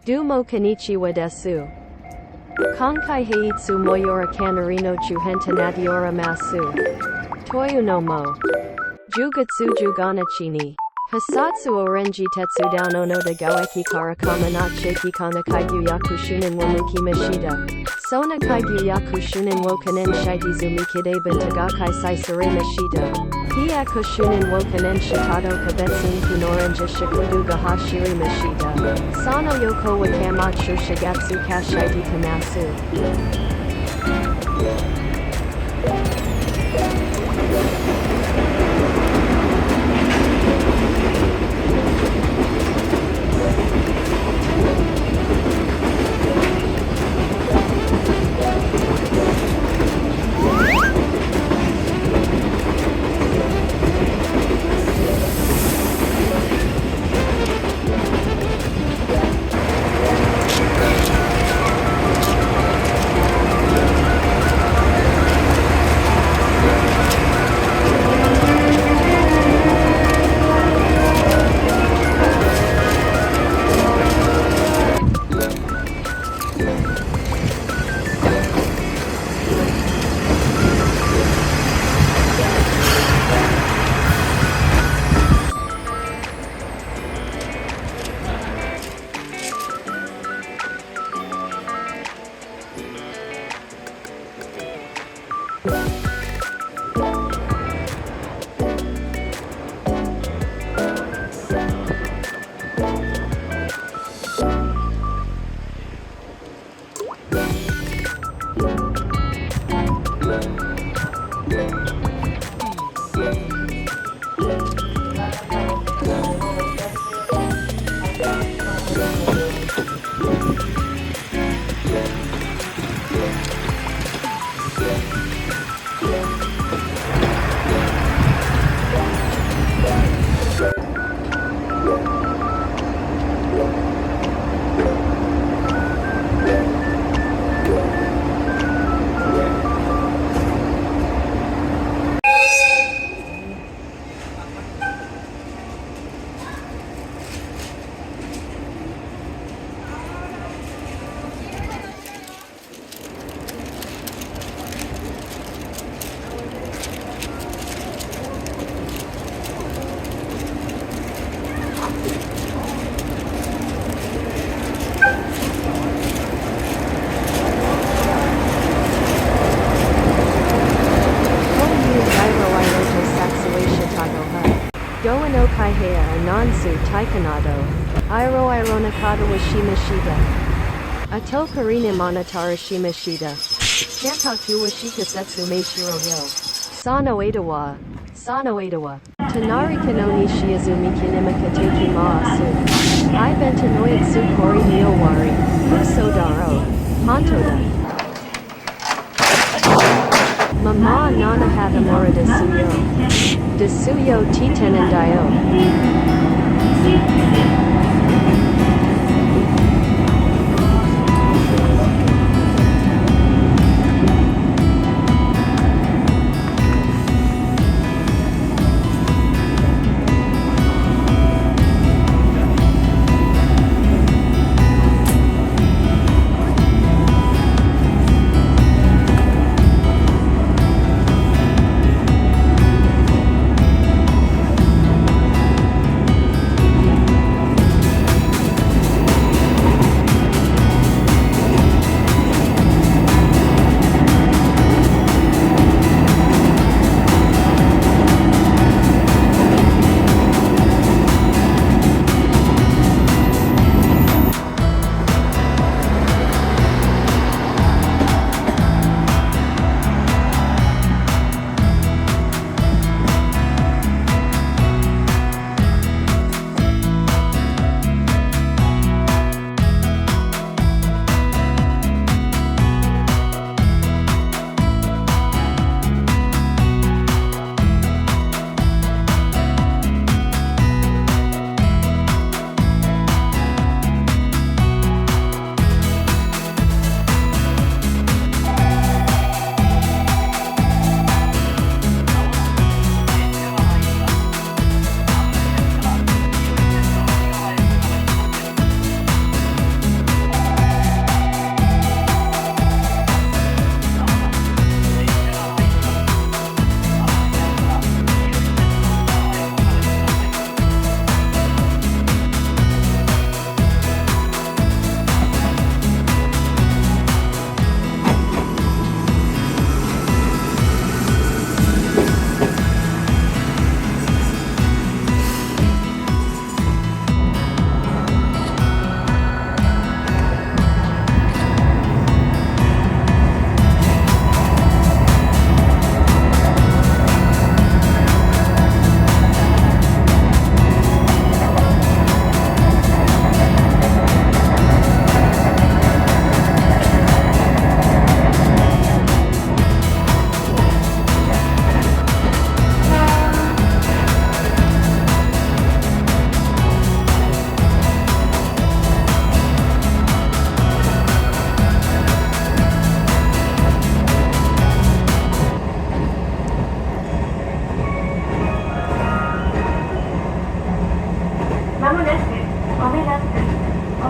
どうもこんにちはです。今回はいつもよりかなりの中編となっております。というのも、10月15日に、肥薩おれんじ鉄道の野田郷駅から米ノ津駅間の開業100周年を迎きました。その開業100周年を記念して積み木でイベントが開催されました。100周年を記念したと個別にのオレンジ色度が走りました。その横は貨物車が通過していきます。Goa no kaihea anansu taikanado. Iro ironakata wa shimashita. Atokarina monatara shimashita. Kantaku wa shikasetsu meishiro yo. Sano edawa. Sano edawa. Tanari kanoni shiazumi kinimaka teki maasu. I bentanoid sukori niowari. Usodaro. Hontoda. Mama nana hagamora desuyo titenendayo.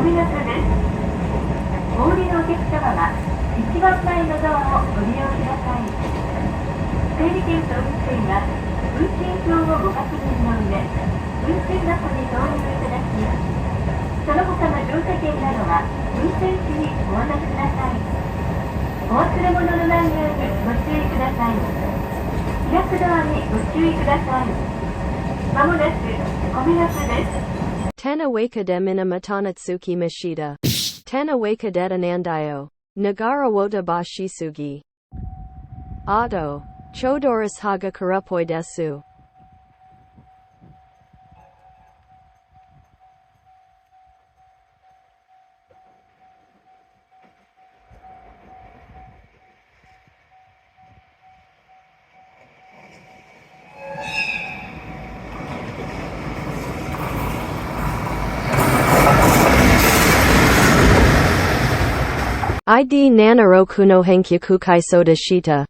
米ノ津です。お降りのお客様は一番前のドアをご利用ください。整理券と運賃は運賃表をご確認の上、運賃箱に投入いただき、その他の乗車券などは運転士にお渡しください。お忘れ物のないようにご注意ください。開くドアにご注意ください。まもなく米ノ津です。Tanawaka de Minamatanatsukki Mashida. Tanawaka de Anandayo. Nagara wota bashisugi. Auto. Chodoris haga karupoi desu. ID Nanaroku no Henkyaku Kaisoda Shita.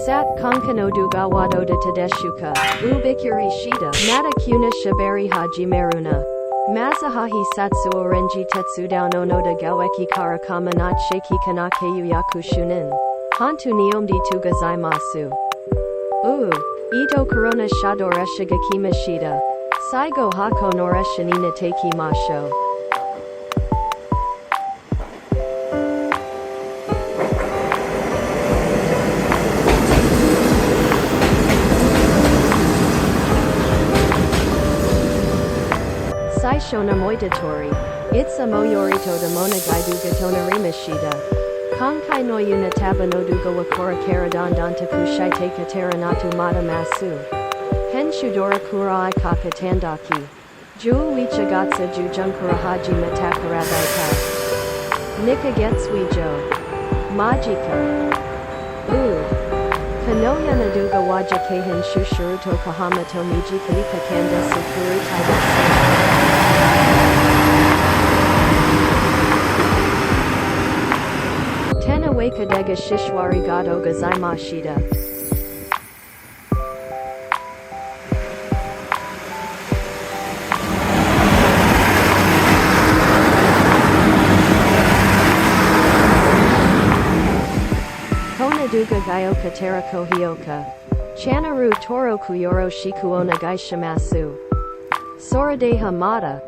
Sat Konkano Dugawado de Tadeshuka, Ubikuri Shida, Nata Kuna Shibari Haji Maruna. Masahahi Satsu Orenji Tetsudao no Noda Gaweki Karakama Not Shaki Kanake Yaku Shunin. Hantu Niomdi Tugazaimasu. Ito Corona Shadoresha Gakima Shida. Saigo Hako Noreshanina Teiki Masho. Saishona Moitatori. Itsa Moyorito de Monagaidu Gatona Rimashida. Konkai no Yunataba no Duga Wakora Karadon Dantaku Shaite Katara Natu Mata Masu. Henshudora Kurai Kaka Tandaki. Ju Wichagatsa Ju Junkura Haji Matakarabaita. Nika Getswijo. Majika. Kanoya Naduga Waja Kehen Shushuruto Kahamato Miji Kalika Kanda Sukuru Taibatsu. Tenawaka Dega Shishwari Gado Gazaimashida. Konaduga Gaioka Terako Hioka. Chanaru Toro Kuyoro Shikuona Gaishamasu. Soradeha Mata.